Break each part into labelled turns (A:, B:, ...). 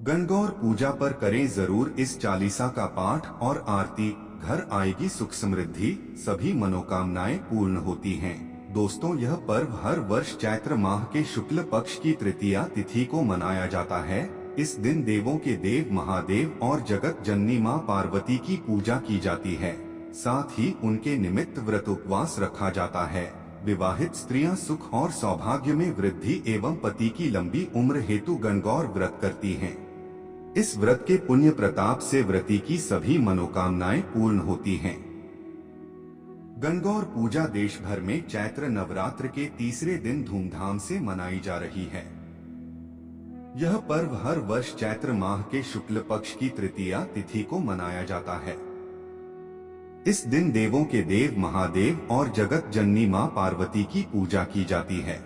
A: गणगौर पूजा पर करें जरूर इस चालीसा का पाठ और आरती। घर आएगी सुख समृद्धि, सभी मनोकामनाएं पूर्ण होती हैं। दोस्तों, यह पर्व हर वर्ष चैत्र माह के शुक्ल पक्ष की तृतीया तिथि को मनाया जाता है। इस दिन देवों के देव महादेव और जगत जननी मां पार्वती की पूजा की जाती है। साथ ही उनके निमित्त व्रत उपवास रखा जाता है। विवाहित स्त्रियां सुख और सौभाग्य में वृद्धि एवं पति की लंबी उम्र हेतु गणगौर व्रत करती हैं। इस व्रत के पुण्य प्रताप से व्रती की सभी मनोकामनाएं पूर्ण होती हैं। गणगौर पूजा देश भर में चैत्र नवरात्र के तीसरे दिन धूमधाम से मनाई जा रही है। यह पर्व हर वर्ष चैत्र माह के शुक्ल पक्ष की तृतीया तिथि को मनाया जाता है। इस दिन देवों के देव महादेव और जगत जननी मां पार्वती की पूजा की जाती है।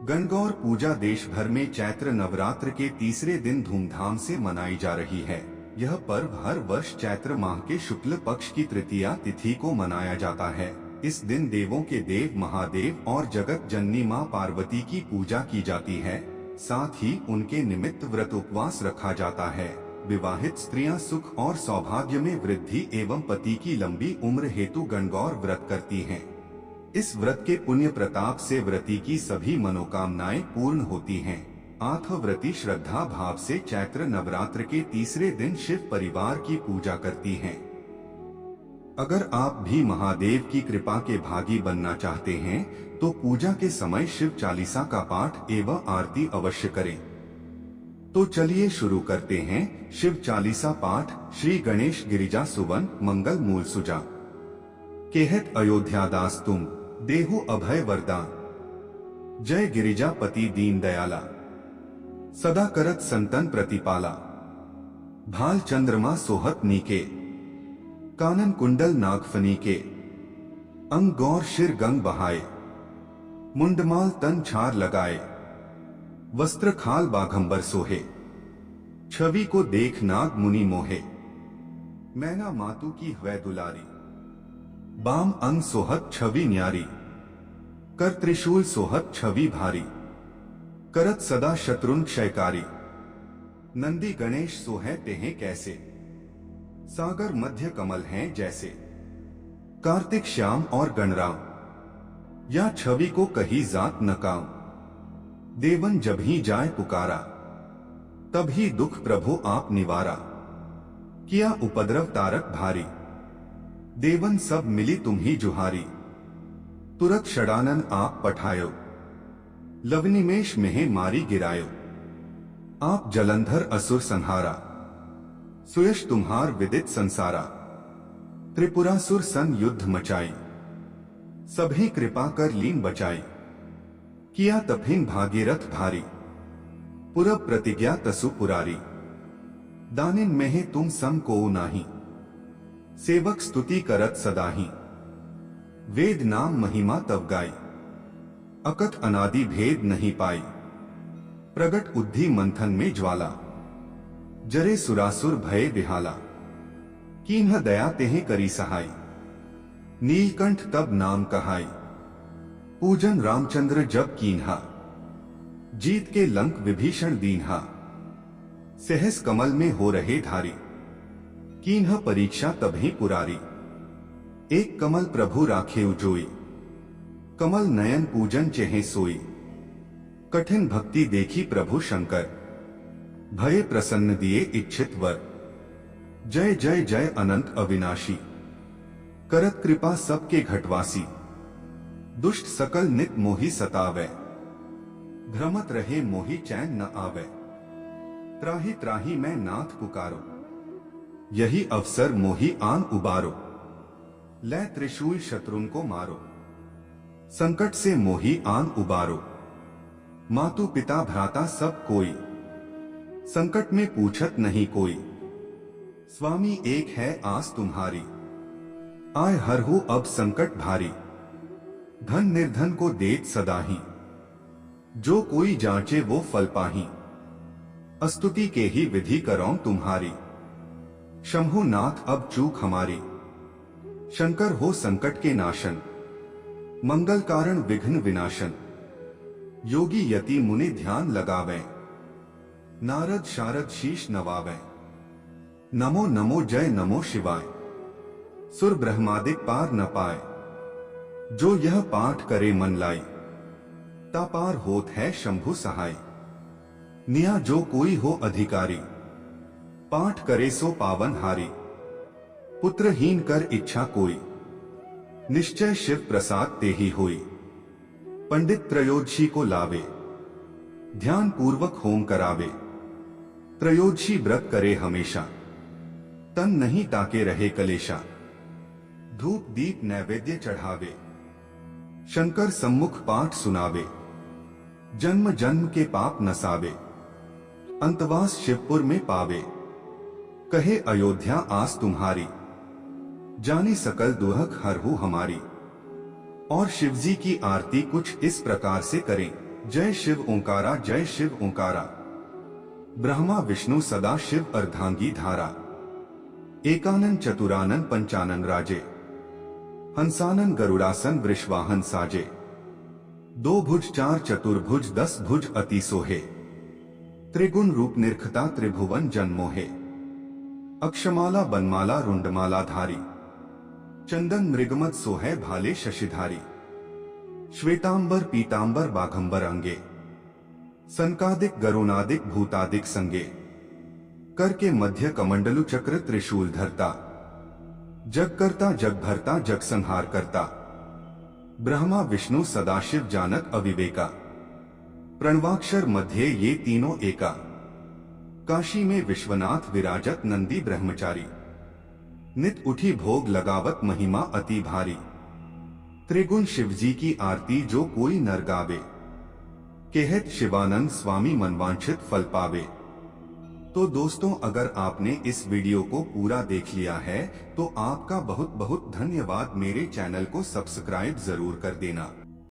A: गणगौर पूजा देश भर में चैत्र नवरात्र के तीसरे दिन धूमधाम से मनाई जा रही है। यह पर्व हर वर्ष चैत्र माह के शुक्ल पक्ष की तृतीया तिथि को मनाया जाता है। इस दिन देवों के देव महादेव और जगत जननी मां पार्वती की पूजा की जाती है। साथ ही उनके निमित्त व्रत उपवास रखा जाता है। विवाहित स्त्रियां सुख और सौभाग्य में वृद्धि एवं पति की लंबी उम्र हेतु गणगौर व्रत करती हैं। इस व्रत के पुण्य प्रताप से व्रती की सभी मनोकामनाएं पूर्ण होती हैं। व्रती श्रद्धा भाव से चैत्र नवरात्र के तीसरे दिन शिव परिवार की पूजा करती हैं। अगर आप भी महादेव की कृपा के भागी बनना चाहते हैं तो पूजा के समय शिव चालीसा का पाठ एवं आरती अवश्य करें। तो चलिए शुरू करते हैं। शिव चालीसा पाठ। श्री गणेश गिरिजा सुवन मंगल मूल सुजा, केहत अयोध्या दास तुम, देहु अभय वरदान। जय गिरिजापति दीन दयाला, सदा करत संतन प्रतिपाला। भाल चंद्रमा सोहत नीके, कानन कुंडल नागफनी के। अंग गौर शिर गंग बहाए, मुंडमाल तन छार लगाए। वस्त्र खाल बाघंबर सोहे, छवि को देख नाग मुनि मोहे। मैना मातु की हवै दुलारी, बाम अंग सोहत छवि न्यारी। कर त्रिशूल सोहत छवि भारी, करत सदा शत्रुन क्षयकारी। नंदी गणेश सोहे तेहे कैसे, सागर मध्य कमल हैं जैसे। कार्तिक श्याम और गणराम, या छवि को कही जात न काम। देवन जब ही जाए पुकारा, तभी दुख प्रभु आप निवारा। किया उपद्रव तारक भारी, देवन सब मिली तुम्ही जुहारी। तुरत षडानन आप पठायो, लवनिमेश में मारी गिरायो। आप जलंधर असुर संहारा, सुयश तुम्हार विदित संसारा। त्रिपुरासुर सन युद्ध मचाई, सभी कृपा कर लीन बचाई। किया तफिन भागीरथ भारी, पुरब प्रतिज्ञा तसु पुरारी। दानिन में तुम सम को नाही, सेवक स्तुति करत सदाही। वेद नाम महिमा तब गाई, अकथ अनादि भेद नहीं पाई। प्रगट उद्धि मंथन में ज्वाला, जरे सुरासुर भय बिहाला। कीन्ह दया तेहे करी सहाय, नीलकंठ तब नाम कहाई। पूजन रामचंद्र जब कीन्हा, जीत के लंक विभीषण दीन्हा। सहस कमल में हो रहे धारी, कीन्ह परीक्षा तभी पुरारी। एक कमल प्रभु राखे उजोई, कमल नयन पूजन चेहे सोई। कठिन भक्ति देखी प्रभु शंकर, भय प्रसन्न दिए इच्छित वर। जय जय जय अनंत अविनाशी, करत कृपा सबके घटवासी। दुष्ट सकल नित मोहि सतावे, भ्रमत रहे मोहि चैन न आवे। त्राहि त्राहि मैं नाथ पुकारो, यही अवसर मोहि आन उबारो। लै त्रिशूल शत्रुन को मारो, संकट से मोहि आन उबारो। मातु पिता भ्राता सब कोई, संकट में पूछत नहीं कोई। स्वामी एक है आस तुम्हारी, आय हरहु अब संकट भारी। धन निर्धन को देत सदाही, जो कोई जांचे वो फल पाही। स्तुति के ही विधि करौं तुम्हारी, शंभु नाथ अब चूक हमारी। शंकर हो संकट के नाशन, मंगल कारण विघ्न विनाशन। योगी यति मुनि ध्यान लगावें, नारद शारद शीश नवावै। नमो नमो जय नमो शिवाय। सुर ब्रह्मादिक पार न पाए, जो यह पाठ करे मन लाई। ता पार होत है शंभु सहाय। निया जो कोई हो अधिकारी, पाठ करे सो पावन हारी। पुत्रहीन कर इच्छा कोई, निश्चय शिव प्रसाद ते ही होई। पंडित त्रयोदशी को लावे, ध्यान पूर्वक होम करावे। त्रयोदशी व्रत करे हमेशा, तन नहीं ताके रहे कलेशा। धूप दीप नैवेद्य चढ़ावे, शंकर सम्मुख पाठ सुनावे। जन्म जन्म के पाप नसावे, अंतवास शिवपुर में पावे। कहे अयोध्या आस तुम्हारी, जाने सकल दुहक हरहु हमारी। और शिवजी की आरती कुछ इस प्रकार से करें। जय शिव ओंकारा, जय शिव ओंकारा। ब्रह्मा विष्णु सदा शिव अर्धांगी धारा। एकानन चतुरानन पंचानन राजे, हंसानन गरुड़ासन वृषवाहन साजे। दो भुज चार चतुर्भुज 10 भुज अति सोहे। त्रिगुण रूप निरखता त्रिभुवन जन्मोहे। अक्षमाला बनमाला रुंडमाला धारी, चंदन मृगमत सोहे भाले शशिधारी। श्वेतांबर पीतांबर बाघंबर अंगे, सनकादिक गरुणादिक भूतादिक संगे। कर के मध्य कमंडलु चक्र त्रिशूल धरता। जग करता जग भरता जग संहार करता। ब्रह्मा विष्णु सदाशिव जानक अविवेका। प्रणवाक्षर मध्य ये तीनों एका। काशी में विश्वनाथ विराजत नंदी ब्रह्मचारी। नित उठी भोग लगावत महिमा अति भारी। त्रिगुण शिवजी की आरती जो कोई नर गावे। कहत शिवानंद स्वामी मनवांछित फल पावे। तो दोस्तों, अगर आपने इस वीडियो को पूरा देख लिया है तो आपका बहुत बहुत धन्यवाद। मेरे चैनल को सब्सक्राइब जरूर कर देना।